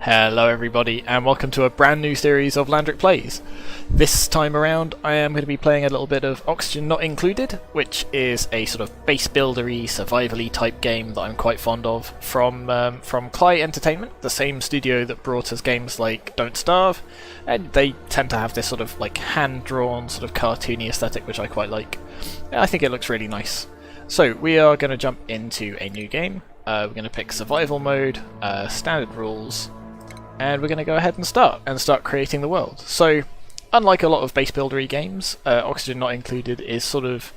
Hello everybody and welcome to a brand new series of Landric Plays. This time around I am going to be playing a little bit of Oxygen Not Included, which is a sort of base buildery, survival-y type game that I'm quite fond of from Cly Entertainment, the same studio that brought us games like Don't Starve, and they tend to have this sort of like hand-drawn sort of cartoony aesthetic which I quite like. I think it looks really nice. So we are going to jump into a new game. We're going to pick survival mode, standard rules, and we're going to go ahead and start creating the world. So, unlike a lot of base buildery games, Oxygen Not Included is sort of,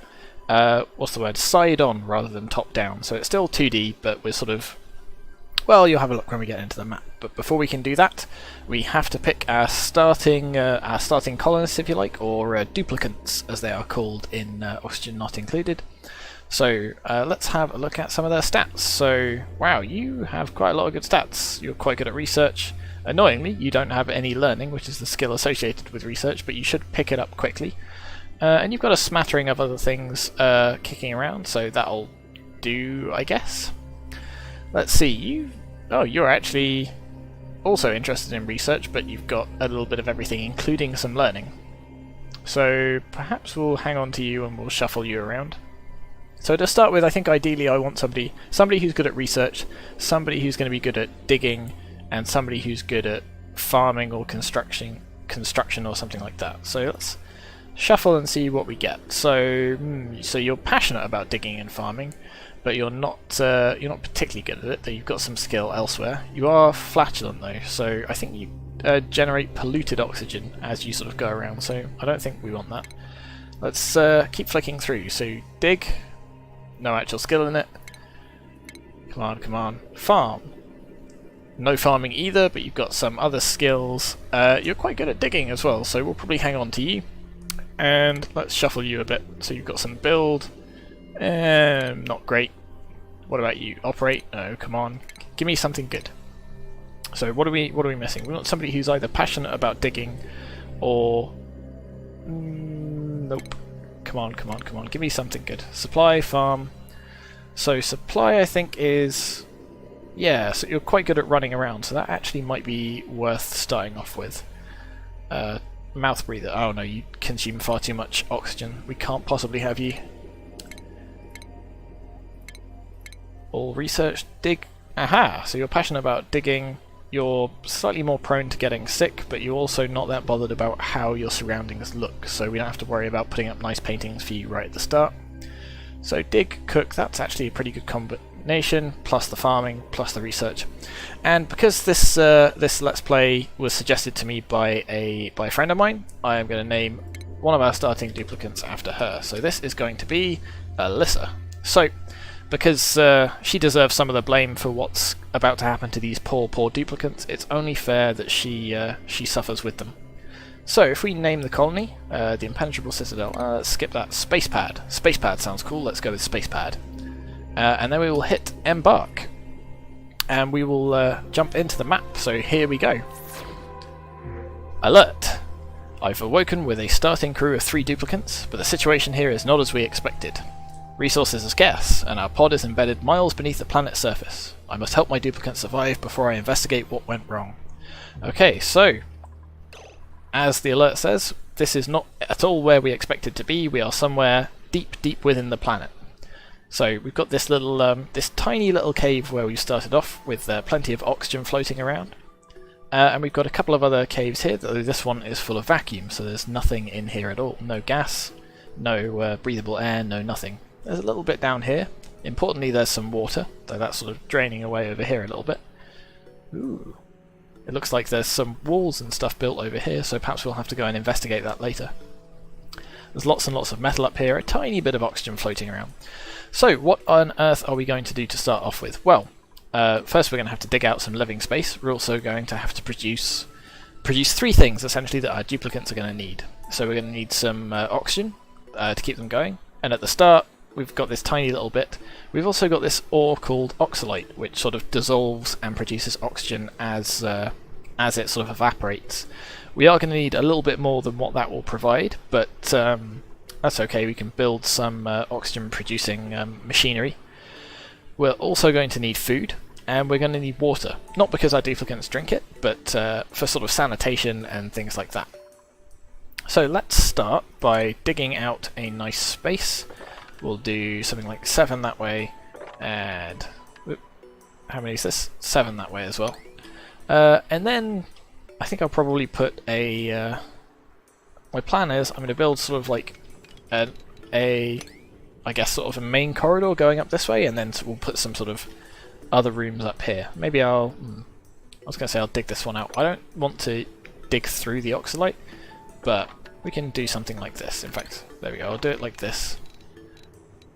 side on rather than top down. So it's still 2D, but we're sort of, well, you'll have a look when we get into the map. But before we can do that, we have to pick our starting colonists, if you like, or duplicants, as they are called in Oxygen Not Included. So let's have a look at some of their stats. So, wow, you have quite a lot of good stats. You're quite good at research. Annoyingly, you don't have any learning, which is the skill associated with research, but you should pick it up quickly. And you've got a smattering of other things kicking around, so that'll do, I guess. Let's see, you're actually also interested in research, but you've got a little bit of everything, including some learning. So perhaps we'll hang on to you and we'll shuffle you around. So to start with, I think ideally I want somebody who's good at research, somebody who's going to be good at digging, and somebody who's good at farming or construction or something like that. So let's shuffle and see what we get. So you're passionate about digging and farming, but you're not particularly good at it. Though you've got some skill elsewhere. You are flatulent though, so I think you generate polluted oxygen as you sort of go around. So I don't think we want that. Let's keep flicking through. So dig, no actual skill in it. Come on, farm. No farming either, but you've got some other skills. You're quite good at digging as well, so we'll probably hang on to you. And let's shuffle you a bit. So you've got some build. Not great. What about you? Operate? No, come on. Give me something good. So what are we missing? We want somebody who's either passionate about digging or nope. Come on. Give me something good. Supply, farm. So supply I think is, yeah, so you're quite good at running around, so that actually might be worth starting off with. Mouth breather. Oh no, you consume far too much oxygen. We can't possibly have you. All research, dig. Aha! So you're passionate about digging. You're slightly more prone to getting sick, but you're also not that bothered about how your surroundings look, so we don't have to worry about putting up nice paintings for you right at the start. So dig, cook, that's actually a pretty good combination, plus the farming, plus the research. And because this Let's Play was suggested to me by a friend of mine, I am going to name one of our starting duplicants after her. So this is going to be Alyssa. So, because she deserves some of the blame for what's about to happen to these poor duplicants, it's only fair that she suffers with them. So if we name the colony, the Impenetrable Citadel, let's skip that, Spacepad. Spacepad sounds cool, let's go with Spacepad. And then we will hit Embark. And we will jump into the map, so here we go. Alert! I've awoken with a starting crew of 3 duplicants, but the situation here is not as we expected. Resources are scarce, and our pod is embedded miles beneath the planet's surface. I must help my duplicants survive before I investigate what went wrong. Okay, so, as the alert says, this is not at all where we expected to be. We are somewhere deep within the planet. So we've got this little, this tiny little cave where we started off with plenty of oxygen floating around. And we've got a couple of other caves here, though this one is full of vacuum, so there's nothing in here at all. No gas, no breathable air, no nothing. There's a little bit down here. Importantly, there's some water, though that's sort of draining away over here a little bit. Ooh. It looks like there's some walls and stuff built over here, so perhaps we'll have to go and investigate that later. There's lots and lots of metal up here, a tiny bit of oxygen floating around. So, what on earth are we going to do to start off with? Well, first we're going to have to dig out some living space. We're also going to have to produce 3 things, essentially, that our duplicants are going to need. So we're going to need some oxygen to keep them going, and at the start, we've got this tiny little bit. We've also got this ore called oxalate, which sort of dissolves and produces oxygen as it sort of evaporates. We are going to need a little bit more than what that will provide, but that's okay. We can build some oxygen-producing machinery. We're also going to need food, and we're going to need water. Not because our duplicants drink it, but for sort of sanitation and things like that. So let's start by digging out a nice space. We'll do something like 7 that way, and how many is this? 7 that way as well. And then I think I'll probably put a... my plan is I'm going to build sort of like I guess sort of a main corridor going up this way, and then we'll put some sort of other rooms up here. Maybe I was going to say I'll dig this one out. I don't want to dig through the oxalite, but we can do something like this. In fact, there we go. I'll do it like this.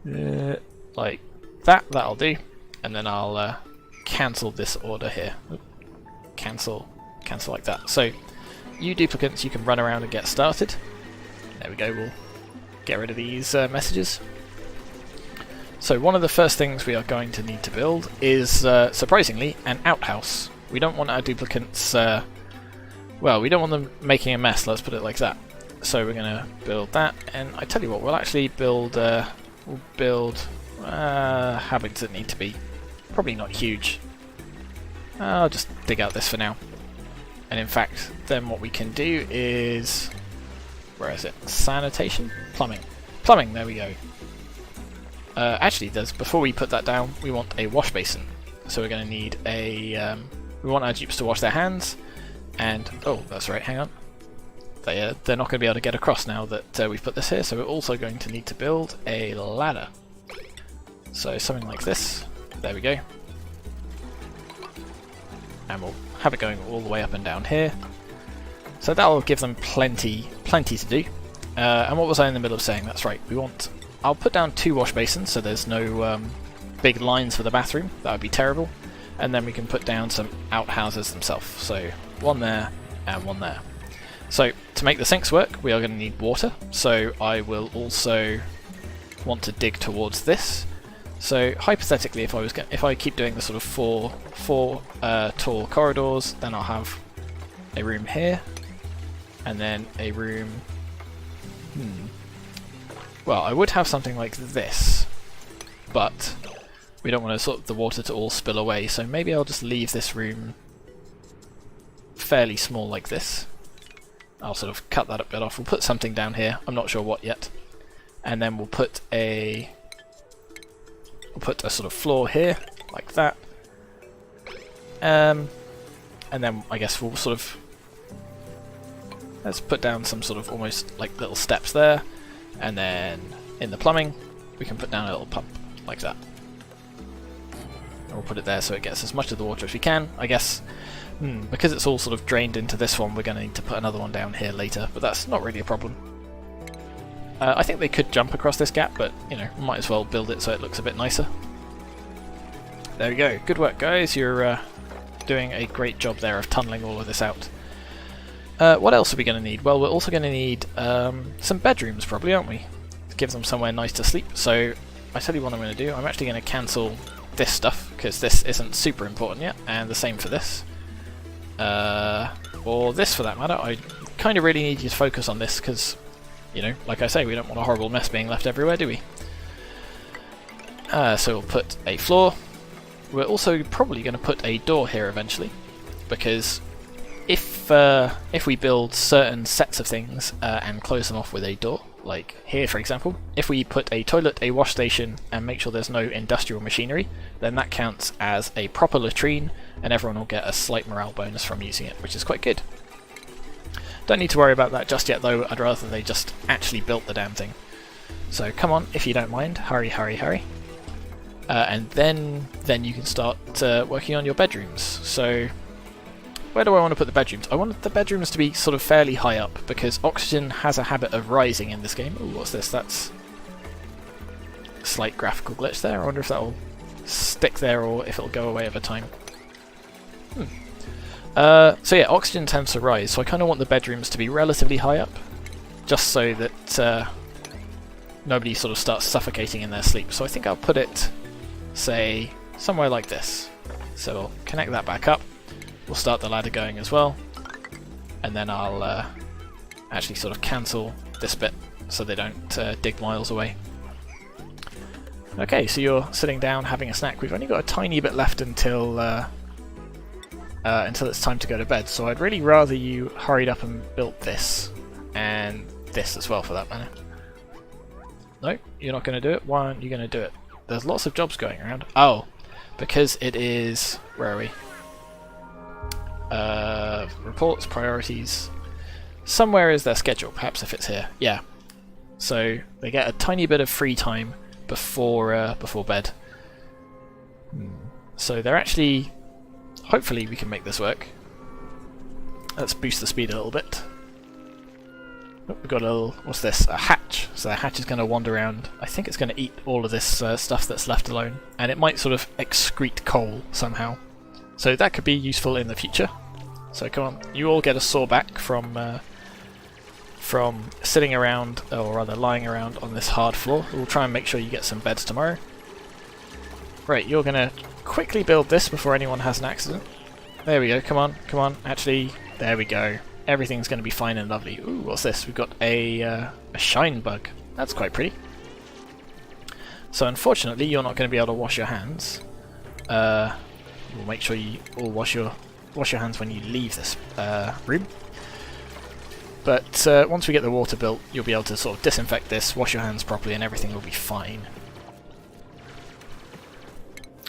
Like that. That'll do. And then I'll cancel this order here. Cancel like that. So you duplicants, you can run around and get started. There we go. We'll get rid of these messages. So one of the first things we are going to need to build is, surprisingly, an outhouse. We don't want our duplicants, well, we don't want them making a mess, let's put it like that. So we're going to build that, and I tell you what, we'll actually build, how big does it need to be? Probably not huge. I'll just dig out this for now. And in fact, then what we can do is, where is it? Sanitation? Plumbing. Plumbing, there we go. Actually, before we put that down, we want a wash basin. So we're going to need a... we want our dupes to wash their hands, and... oh, that's right, hang on. They're not going to be able to get across now that we've put this here, so we're also going to need to build a ladder. So something like this. There we go. And we'll have it going all the way up and down here. So that'll give them plenty to do. And what was I in the middle of saying? That's right, we want... I'll put down 2 wash basins so there's no big lines for the bathroom. That would be terrible. And then we can put down some outhouses themselves. So 1 there and 1 there. So to make the sinks work, we are going to need water. So I will also want to dig towards this. So hypothetically, if I keep doing the sort of four tall corridors, then I'll have a room here, and then a room. Well, I would have something like this, but we don't want the water to all spill away. So maybe I'll just leave this room fairly small like this. I'll sort of cut that a bit off. We'll put something down here. I'm not sure what yet, and then we'll put a sort of floor here like that. And then I guess we'll sort of let's put down some sort of almost like little steps there. And then in the plumbing, we can put down a little pump like that. And we'll put it there so it gets as much of the water as we can. I guess because it's all sort of drained into this one, we're going to need to put another one down here later, but that's not really a problem. I think they could jump across this gap, but you know, might as well build it so it looks a bit nicer. There we go. Good work, guys. You're doing a great job there of tunneling all of this out. What else are we going to need? Well, we're also going to need some bedrooms, probably, aren't we? To give them somewhere nice to sleep. So, I tell you what I'm going to do. I'm actually going to cancel this stuff, because this isn't super important yet, and the same for this. Or this, for that matter. I kind of really need you to focus on this, because, you know, like I say, we don't want a horrible mess being left everywhere, do we? So we'll put a floor. We're also probably going to put a door here eventually, because if we build certain sets of things and close them off with a door, like here for example, if we put a toilet, a wash station, and make sure there's no industrial machinery, then that counts as a proper latrine, and everyone will get a slight morale bonus from using it, which is quite good. Don't need to worry about that just yet though, I'd rather they just actually built the damn thing. So come on, if you don't mind, hurry, hurry, hurry. And then you can start working on your bedrooms. So where do I want to put the bedrooms? I want the bedrooms to be sort of fairly high up, because oxygen has a habit of rising in this game. Ooh, what's this? That's a slight graphical glitch there. I wonder if that'll stick there or if it'll go away over time. So yeah, oxygen tends to rise, so I kind of want the bedrooms to be relatively high up, just so that nobody sort of starts suffocating in their sleep. So I think I'll put it, say, somewhere like this. So we'll connect that back up. We'll start the ladder going as well, and then I'll actually sort of cancel this bit so they don't dig miles away. Okay, so you're sitting down having a snack. We've only got a tiny bit left until it's time to go to bed, so I'd really rather you hurried up and built this, and this as well for that matter. No, you're not going to do it? Why aren't you going to do it? There's lots of jobs going around. Oh, because it is... where are we? Reports, priorities... Somewhere is their schedule, perhaps if it's here. Yeah. So they get a tiny bit of free time before bed. So they're actually... Hopefully we can make this work. Let's boost the speed a little bit. Oh, we've got a little... what's this? A hatch. So the hatch is going to wander around. I think it's going to eat all of this stuff that's left alone. And it might sort of excrete coal somehow. So that could be useful in the future. So come on, you all get a saw back from sitting around, or rather lying around on this hard floor. We'll try and make sure you get some beds tomorrow. Right, you're going to quickly build this before anyone has an accident. There we go, come on, come on. Actually, there we go. Everything's going to be fine and lovely. Ooh, what's this? We've got a shine bug. That's quite pretty. So unfortunately, you're not going to be able to wash your hands. We'll make sure you all wash your hands when you leave this room. But once we get the water built, you'll be able to sort of disinfect this, wash your hands properly, and everything will be fine.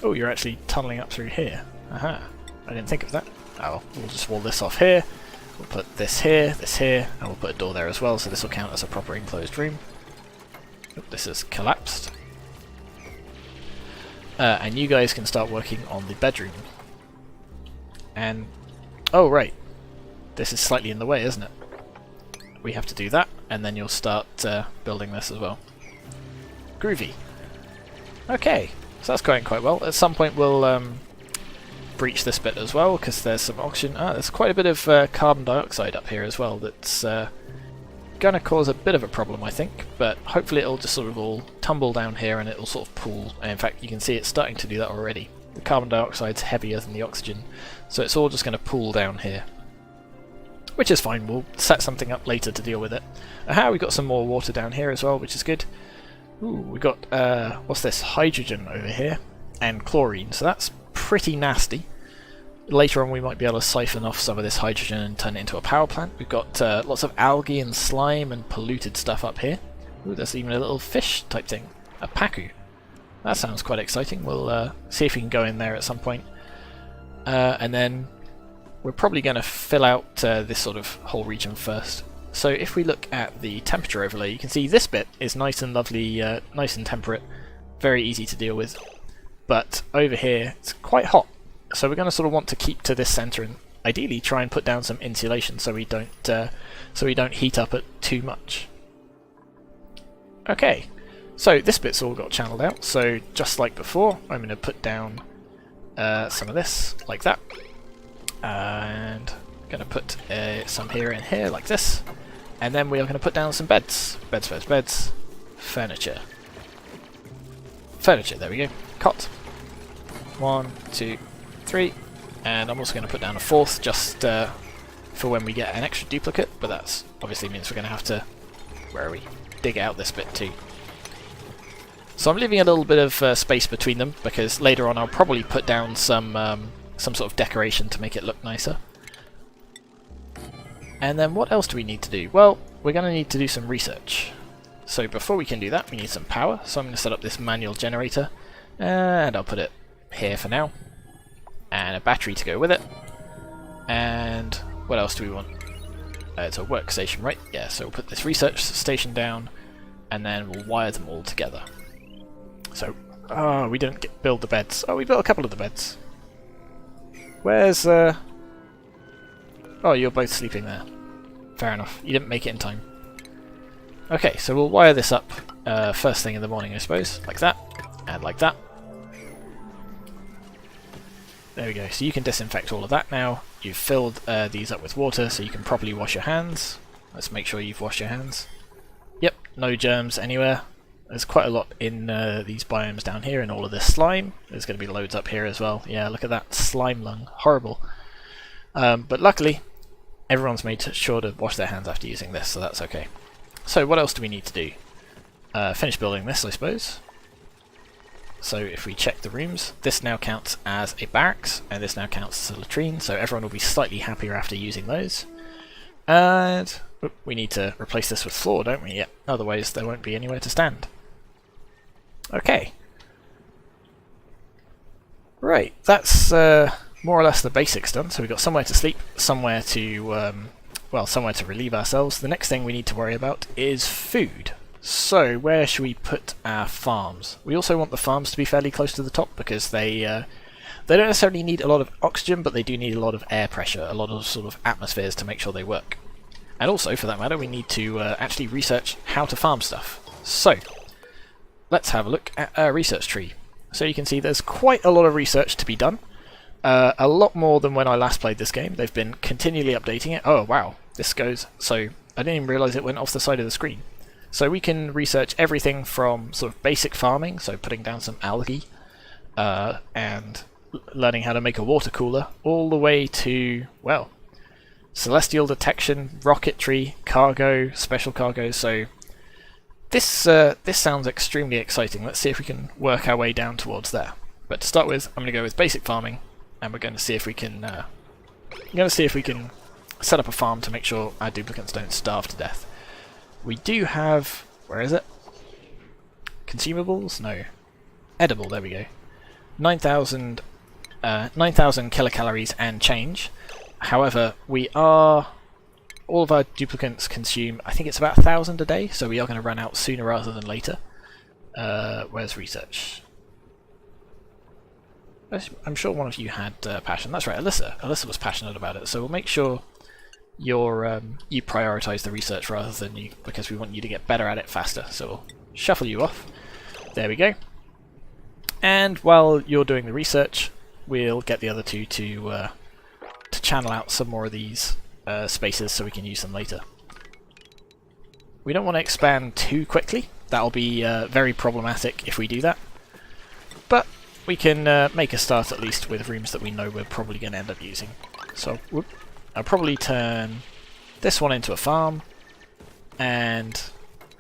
Oh, you're actually tunneling up through here. Aha, I didn't think of that. Oh, we'll just wall this off here. We'll put this here, and we'll put a door there as well, so this will count as a proper enclosed room. Oh, this has collapsed. And you guys can start working on the bedroom. And... oh, right. This is slightly in the way, isn't it? We have to do that, and then you'll start building this as well. Groovy. Okay, so that's going quite well. At some point we'll breach this bit as well, because there's some oxygen. There's quite a bit of carbon dioxide up here as well that's going to cause a bit of a problem, I think, but hopefully it'll just sort of all tumble down here and it'll sort of pool. And in fact, you can see it's starting to do that already. The carbon dioxide's heavier than the oxygen, so it's all just going to pool down here. Which is fine, we'll set something up later to deal with it. Aha, we've got some more water down here as well, which is good. Ooh, we've got, what's this, hydrogen over here, and chlorine, so that's pretty nasty. Later on we might be able to siphon off some of this hydrogen and turn it into a power plant. We've got lots of algae and slime and polluted stuff up here. Ooh, there's even a little fish type thing, a pacu. That sounds quite exciting. We'll see if we can go in there at some point. And then we're probably going to fill out this sort of whole region first. So if we look at the temperature overlay, you can see this bit is nice and lovely, nice and temperate, very easy to deal with. But over here, it's quite hot. So we're going to sort of want to keep to this centre and ideally try and put down some insulation so we don't heat up it too much. Okay, so this bit's all got channeled out. So just like before, I'm going to put down some of this like that. And going to put some here and here like this, and then we are going to put down some beds. Beds. Furniture. There we go. Cot. 1, 2, 3, and I'm also going to put down a fourth just for when we get an extra duplicate, but that obviously means we're going to have to, where are we, dig out this bit too. So I'm leaving a little bit of space between them because later on I'll probably put down some sort of decoration to make it look nicer. And then what else do we need to do? Well, we're going to need to do some research. So before we can do that, we need some power. So I'm going to set up this manual generator, and I'll put it here for now. And a battery to go with it. And what else do we want? It's a workstation, right? Yeah, so we'll put this research station down, and then we'll wire them all together. So, we didn't build the beds. Oh, we built a couple of the beds. Where's, oh, you're both sleeping there. Fair enough. You didn't make it in time. Okay, so we'll wire this up first thing in the morning, I suppose. Like that, and like that. There we go. So you can disinfect all of that now. You've filled these up with water, so you can properly wash your hands. Let's make sure you've washed your hands. Yep, no germs anywhere. There's quite a lot in these biomes down here, and all of this slime. There's going to be loads up here as well. Yeah, look at that slime lung. Horrible. But luckily, everyone's made sure to wash their hands after using this, so that's okay. So what else do we need to do? Finish building this, I suppose. So if we check the rooms, this now counts as a barracks, and this now counts as a latrine, so everyone will be slightly happier after using those. And we need to replace this with floor, don't we? Yep, otherwise there won't be anywhere to stand. Okay. Right, that's more or less the basics done. So we've got somewhere to sleep, somewhere to, somewhere to relieve ourselves. The next thing we need to worry about is food. So where should we put our farms? We also want the farms to be fairly close to the top because they don't necessarily need a lot of oxygen, but they do need a lot of air pressure, a lot of sort of atmospheres to make sure they work. And also, for that matter, we need to actually research how to farm stuff. So let's have a look at our research tree. So you can see there's quite a lot of research to be done. A lot more than when I last played this game. They've been continually updating it. Oh wow, this goes... So I didn't even realise it went off the side of the screen. So we can research everything from sort of basic farming, so putting down some algae, and learning how to make a water cooler, all the way to, well, celestial detection, rocketry, cargo, special cargo. So this sounds extremely exciting. Let's see if we can work our way down towards there. But to start with, I'm going to go with basic farming, and we're going to see if we can set up a farm to make sure our duplicates don't starve to death. We do have, where is it? Consumables? No. Edible, there we go. 9,000 kilocalories and change. However, all of our duplicates consume, I think it's about 1,000 a day, so we are going to run out sooner rather than later. Where's research? I'm sure one of you had passion. That's right, Alyssa. Alyssa was passionate about it, so we'll make sure you prioritise the research rather than you, because we want you to get better at it faster. So we'll shuffle you off. There we go. And while you're doing the research, we'll get the other two to channel out some more of these spaces so we can use them later. We don't want to expand too quickly. That'll be very problematic if we do that. But we can make a start at least with rooms that we know we're probably going to end up using. So I'll probably turn this one into a farm, and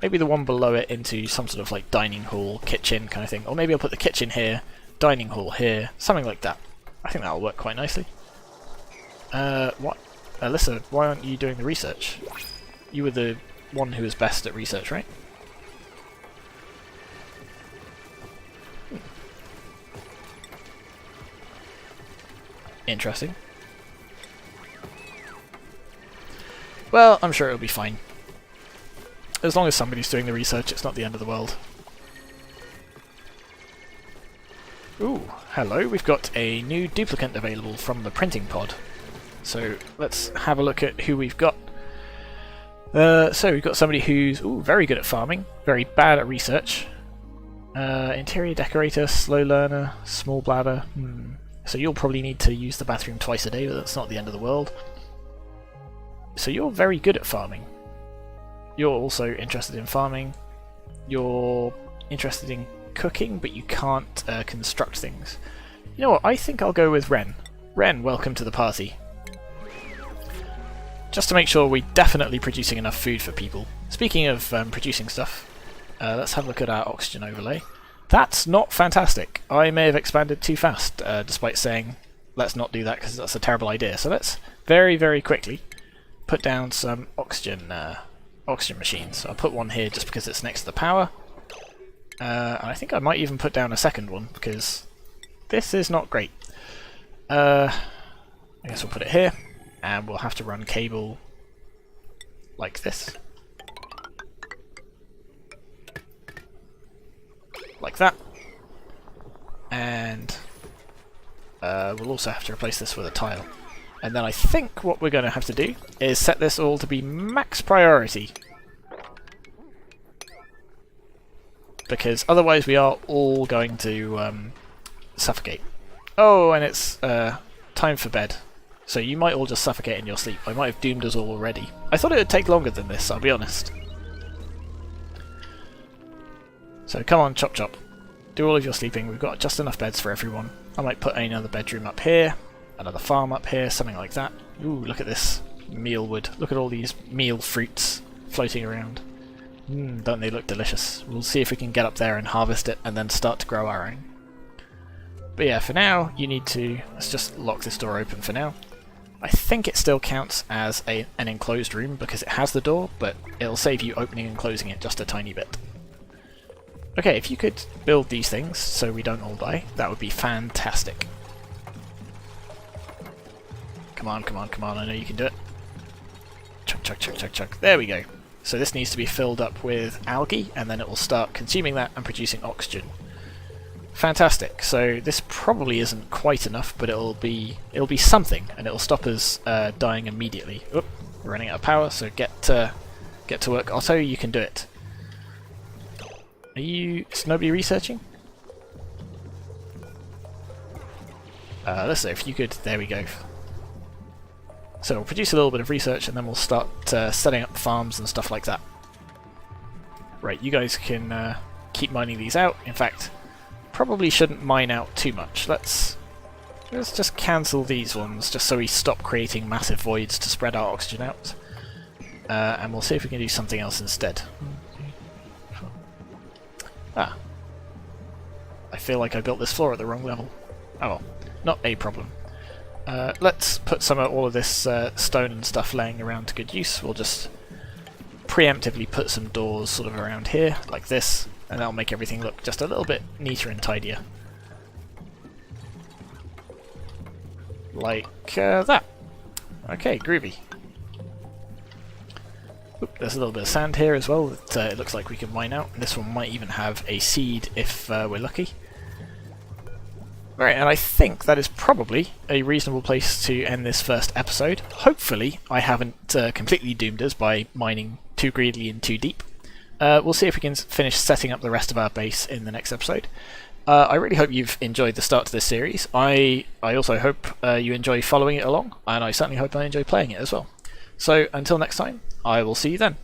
maybe the one below it into some sort of like dining hall, kitchen kind of thing. Or maybe I'll put the kitchen here, dining hall here, something like that. I think that'll work quite nicely. What? Alyssa, why aren't you doing the research? You were the one who was best at research, right? Interesting. Well, I'm sure it'll be fine. As long as somebody's doing the research, it's not the end of the world. Ooh, hello, we've got a new duplicant available from the printing pod. So let's have a look at who we've got. So we've got somebody who's very good at farming, very bad at research. Interior decorator, slow learner, small bladder. So you'll probably need to use the bathroom twice a day, but that's not the end of the world. So you're very good at farming. You're also interested in farming. You're interested in cooking, but you can't construct things. You know what, I think I'll go with Ren. Ren, welcome to the party. Just to make sure we're definitely producing enough food for people. Speaking of producing stuff, let's have a look at our oxygen overlay. That's not fantastic. I may have expanded too fast, despite saying let's not do that because that's a terrible idea. So let's very, very quickly put down some oxygen machines. So I'll put one here just because it's next to the power. And I think I might even put down a second one because this is not great. I guess we'll put it here, and we'll have to run cable like this. Like that. And we'll also have to replace this with a tile. And then I think what we're going to have to do is set this all to be max priority. Because otherwise we are all going to suffocate. Oh, and it's time for bed. So you might all just suffocate in your sleep. I might have doomed us all already. I thought it would take longer than this, I'll be honest. So come on, chop chop. Do all of your sleeping. We've got just enough beds for everyone. I might put another bedroom up here, another farm up here, something like that. Ooh, look at this meal wood. Look at all these meal fruits floating around. Don't they look delicious? We'll see if we can get up there and harvest it and then start to grow our own. But yeah, for now, you need to... Let's just lock this door open for now. I think it still counts as an enclosed room because it has the door, but it'll save you opening and closing it just a tiny bit. Okay, if you could build these things so we don't all die, that would be fantastic. Come on, come on, come on, I know you can do it. Chuck, chuck, chuck, chuck, chuck. There we go. So this needs to be filled up with algae, and then it will start consuming that and producing oxygen. Fantastic. So this probably isn't quite enough, but it'll be something, and it'll stop us dying immediately. Oop, we're running out of power, so get to work. Otto, you can do it. Are you... Is nobody researching? Let's see if you could... There we go. So we'll produce a little bit of research, and then we'll start setting up farms and stuff like that. Right, you guys can keep mining these out. In fact, probably shouldn't mine out too much. Let's just cancel these ones, just so we stop creating massive voids to spread our oxygen out. And we'll see if we can do something else instead. Ah. I feel like I built this floor at the wrong level. Oh well, not a problem. Let's put all of this stone and stuff laying around to good use. We'll just preemptively put some doors sort of around here, like this, and that'll make everything look just a little bit neater and tidier. Like that. Okay, groovy. Oop, there's a little bit of sand here as well that it looks like we can mine out. This one might even have a seed if we're lucky. Right, and I think that is probably a reasonable place to end this first episode. Hopefully I haven't completely doomed us by mining too greedily and too deep. We'll see if we can finish setting up the rest of our base in the next episode. I really hope you've enjoyed the start to this series. I also hope you enjoy following it along, and I certainly hope I enjoy playing it as well. So until next time, I will see you then.